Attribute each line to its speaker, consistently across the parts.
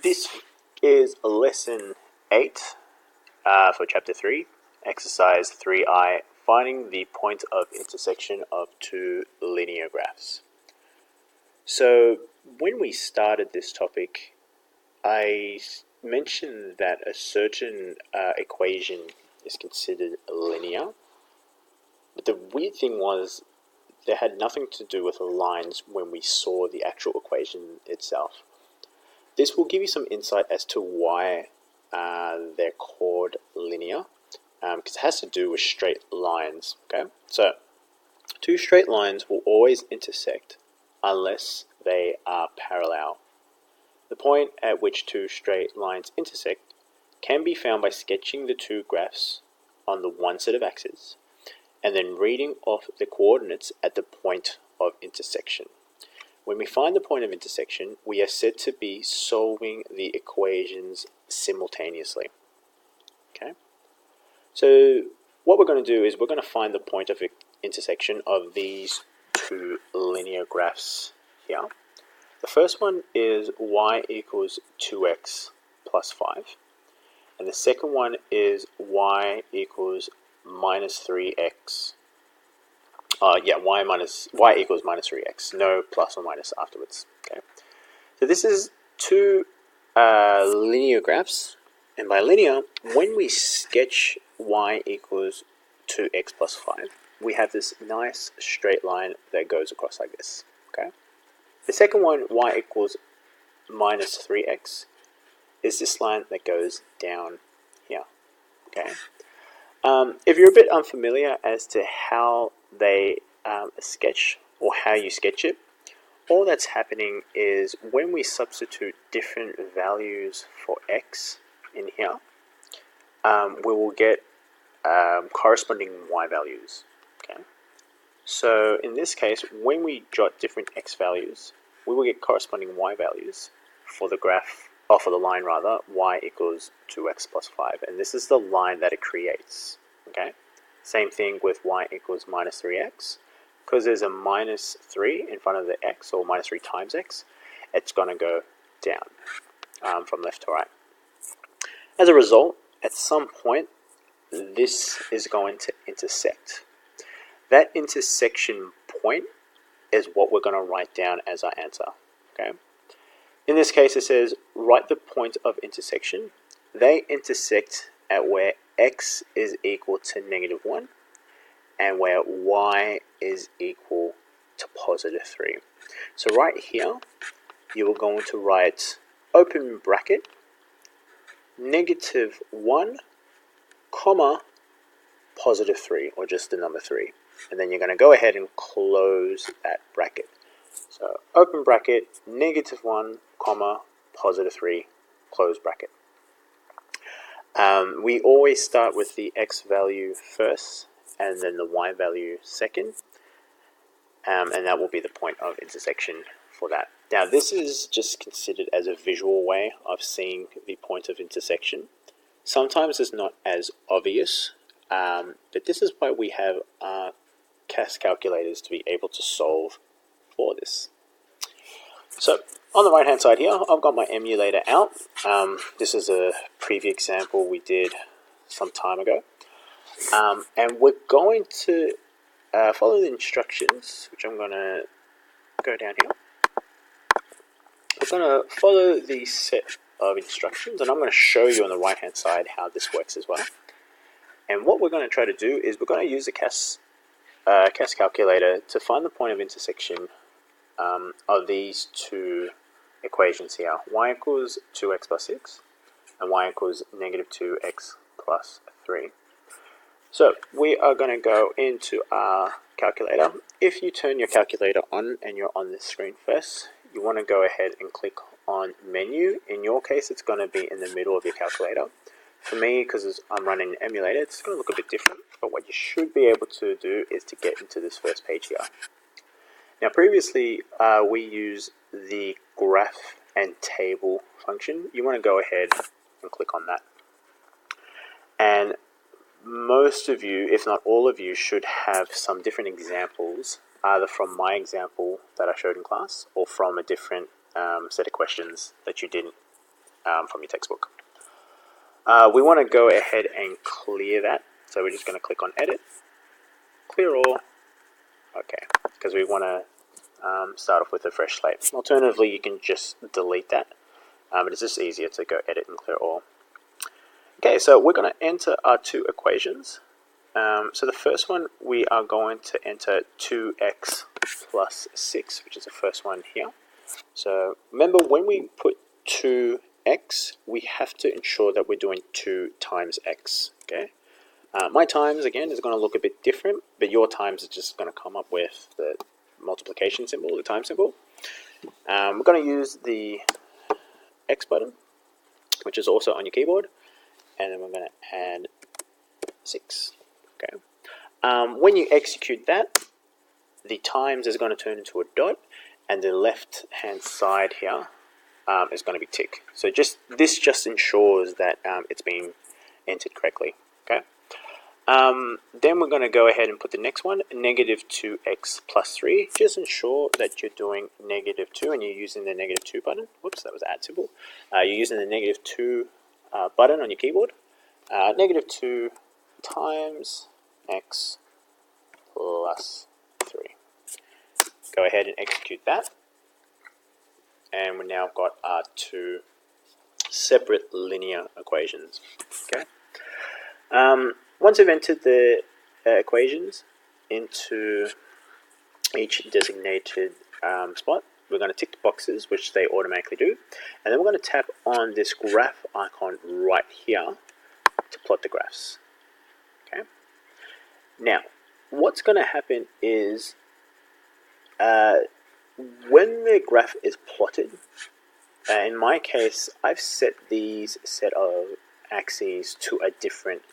Speaker 1: This is lesson 8 for chapter 3, exercise 3I, finding the point of intersection of two linear graphs. So when we started this topic, I mentioned that a certain equation is considered linear, but the weird thing was they had nothing to do with the lines when we saw the actual equation itself. This will give you some insight as to why they're called linear, because it has to do with straight lines. Okay, so two straight lines will always intersect unless they are parallel. The point at which two straight lines intersect can be found by sketching the two graphs on the one set of axes and then reading off the coordinates at the point of intersection. When we find the point of intersection, we are said to be solving the equations simultaneously. Okay? So what we're going to do is we're going to find the point of intersection of these two linear graphs here. The first one is y equals 2x plus 5. And the second one is y equals minus 3x. Y equals minus 3x. No plus or minus afterwards. Okay. So this is two linear graphs. And by linear, when we sketch y equals 2x plus 5, we have this nice straight line that goes across like this. Okay. The second one, y equals minus 3x, is this line that goes down here. Okay. If you're a bit unfamiliar as to how they sketch or how you sketch it, all that's happening is when we substitute different values for x in here, we will get corresponding y values. Okay. So in this case, when we jot different x values, we will get corresponding y values for the graph, or for the line rather, y equals 2x plus 5. And this is the line that it creates. Okay. Same thing with y equals minus 3x. Because there's a minus 3 in front of the x, or minus 3 times x, it's going to go down from left to right. As a result, at some point, this is going to intersect. That intersection point is what we're going to write down as our answer. Okay. In this case, it says, write the point of intersection. They intersect at where x is equal to negative 1 and where y is equal to positive 3. So right here, you are going to write open bracket, negative 1, comma, positive 3, or just the number 3. And then you're going to go ahead and close that bracket. So open bracket, negative 1, comma, positive 3, close bracket. We always start with the x value first and then the y value second. And that will be the point of intersection for that. Now this is just considered as a visual way of seeing the point of intersection. Sometimes it's not as obvious, but this is why we have CAS calculators to be able to solve for this. So on the right hand side here, I've got my emulator out. This is a previous example we did some time ago. And we're going to follow the instructions, which I'm going to go down here. We're going to follow the set of instructions, and I'm going to show you on the right hand side how this works as well. And what we're going to try to do is we're going to use the CAS calculator to find the point of intersection of these two equations here. Y equals 2x plus 6 and y equals negative 2x plus 3. So we are going to go into our calculator. If you turn your calculator on and you're on this screen first, you want to go ahead and click on menu. In your case, it's going to be in the middle of your calculator. For me, because I'm running an emulator, it's going to look a bit different. But what you should be able to do is to get into this first page here. Now previously, we use the graph and table function. You want to go ahead and click on that. And most of you, if not all of you, should have some different examples, either from my example that I showed in class or from a different set of questions that you didn't from your textbook. We want to go ahead and clear that. So we're just going to click on Edit, Clear All. Okay, because we want to start off with a fresh slate. Alternatively, you can just delete that, but it's just easier to go Edit and Clear All. Okay, so we're going to enter our two equations. So the first one, we are going to enter 2x plus 6, which is the first one here. So remember, when we put 2x, we have to ensure that we're doing 2 times x. Okay. My times, again, is going to look a bit different, but your times is just going to come up with the multiplication symbol, the time symbol. We're going to use the X button, which is also on your keyboard, and then we're going to add 6. Okay. When you execute that, the times is going to turn into a dot, and the left-hand side here is going to be tick. So this just ensures that it's being entered correctly. Okay. Then we're going to go ahead and put the next one, negative 2x plus 3. Just ensure that you're doing negative 2 and you're using the negative 2 button. Whoops, that was add symbol. You're using the negative 2 button on your keyboard. Negative 2 times x plus 3. Go ahead and execute that. And we now got our two separate linear equations. Okay. Once we've entered the equations into each designated spot, we're going to tick the boxes, which they automatically do, and then we're going to tap on this graph icon right here to plot the graphs. Okay. Now, what's going to happen is when the graph is plotted, in my case, I've set these set of axes to a different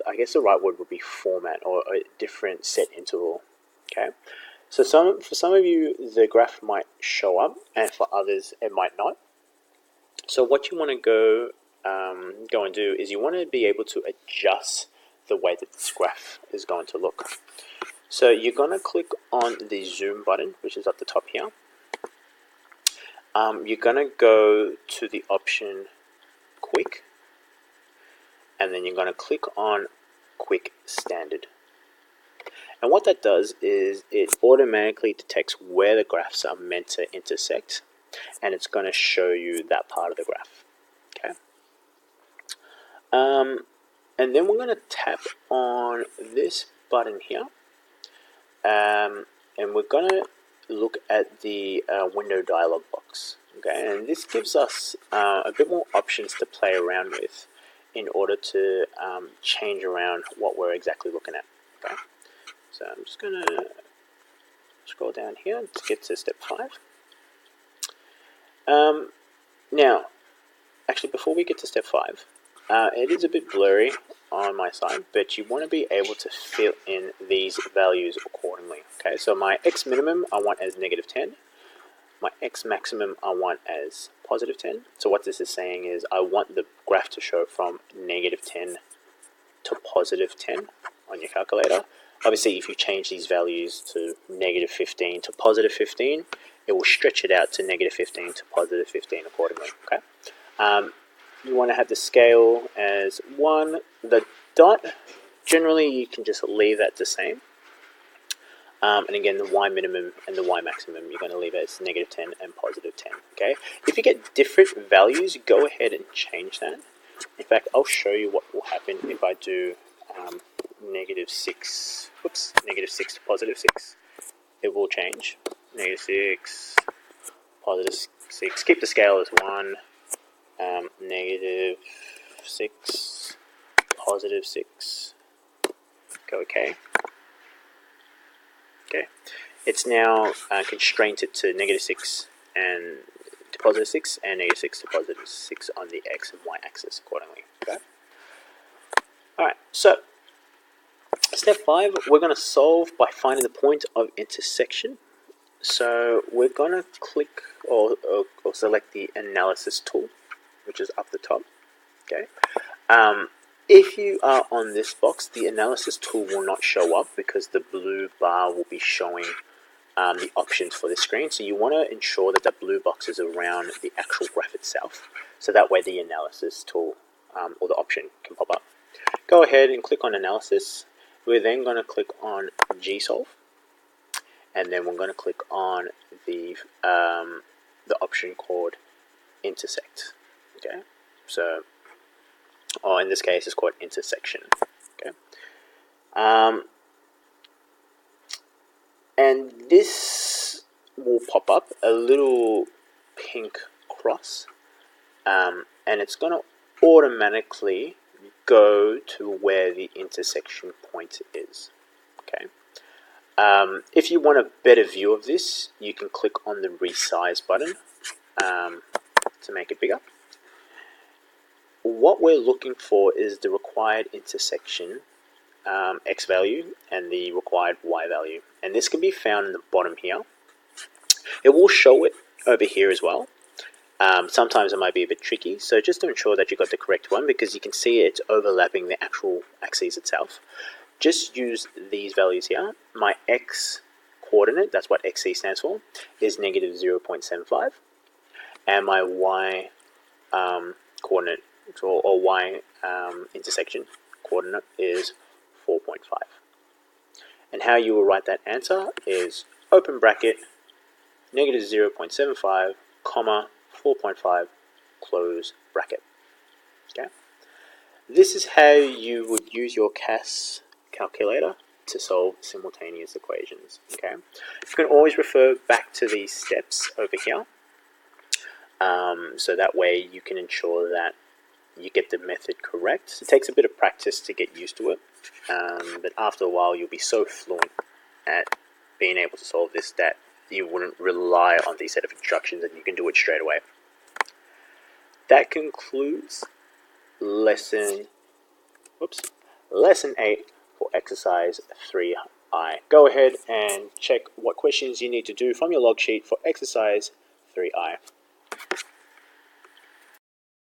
Speaker 1: I guess the right word would be format, or a different set interval. Okay, so for some of you the graph might show up, and for others it might not. So what you want to go and do is you want to be able to adjust the way that this graph is going to look. So you're going to click on the zoom button, which is at the top here. You're going to go to the option quick, and then you're going to click on Quick Standard. And what that does is it automatically detects where the graphs are meant to intersect, and it's going to show you that part of the graph. Okay. And then we're going to tap on this button here, and we're going to look at the window dialog box. Okay, and this gives us a bit more options to play around with in order to change around what we're exactly looking at. Okay, so I'm just going to scroll down here to get to step 5. Now, actually, before we get to step 5, it is a bit blurry on my side, but you want to be able to fill in these values accordingly. Okay, so my x minimum I want as -10. My x maximum I want as +10. So what this is saying is I want the graph to show from -10 to +10 on your calculator. Obviously, if you change these values to -15 to +15, it will stretch it out to -15 to +15 accordingly. Okay. You want to have the scale as 1. The dot, generally you can just leave that the same. And again, the y minimum and the y maximum, you're going to leave as -10 and +10. Okay. If you get different values, go ahead and change that. In fact, I'll show you what will happen if I do -6. Whoops, -6 to +6. It will change. -6, +6. Keep the scale as 1. -6, +6. Go OK. Okay, it's now constrained it to -6 and to +6 and -6 to +6 on the x and y axis accordingly. Okay. All right. So step 5, we're going to solve by finding the point of intersection. So we're going to click or select the analysis tool, which is up the top. Okay. If you are on this box, the analysis tool will not show up because the blue bar will be showing the options for the screen. So you want to ensure that the blue box is around the actual graph itself. So that way the analysis tool or the option can pop up. Go ahead and click on analysis. We're then going to click on Gsolve. And then we're going to click on the option called intersect. Okay, so, or in this case, it's called intersection. Okay, and this will pop up a little pink cross, and it's going to automatically go to where the intersection point is. Okay. If you want a better view of this, you can click on the resize button to make it bigger. What we're looking for is the required intersection x value and the required y value, and this can be found in the bottom here. It will show it over here as well. Sometimes it might be a bit tricky, so just to ensure that you got the correct one, because you can see it's overlapping the actual axis itself, just use these values here. My x coordinate, that's what xc stands for, is negative 0.75, and my y coordinate, or y intersection coordinate, is 4.5. And how you will write that answer is open bracket, negative 0.75, comma, 4.5, close bracket. Okay. This is how you would use your CAS calculator to solve simultaneous equations. Okay. You can always refer back to these steps over here, so that way you can ensure that you get the method correct. It takes a bit of practice to get used to it, but after a while you'll be so fluent at being able to solve this that you wouldn't rely on these set of instructions and you can do it straight away. That concludes lesson 8 for exercise 3i. Go ahead and check what questions you need to do from your log sheet for exercise 3i.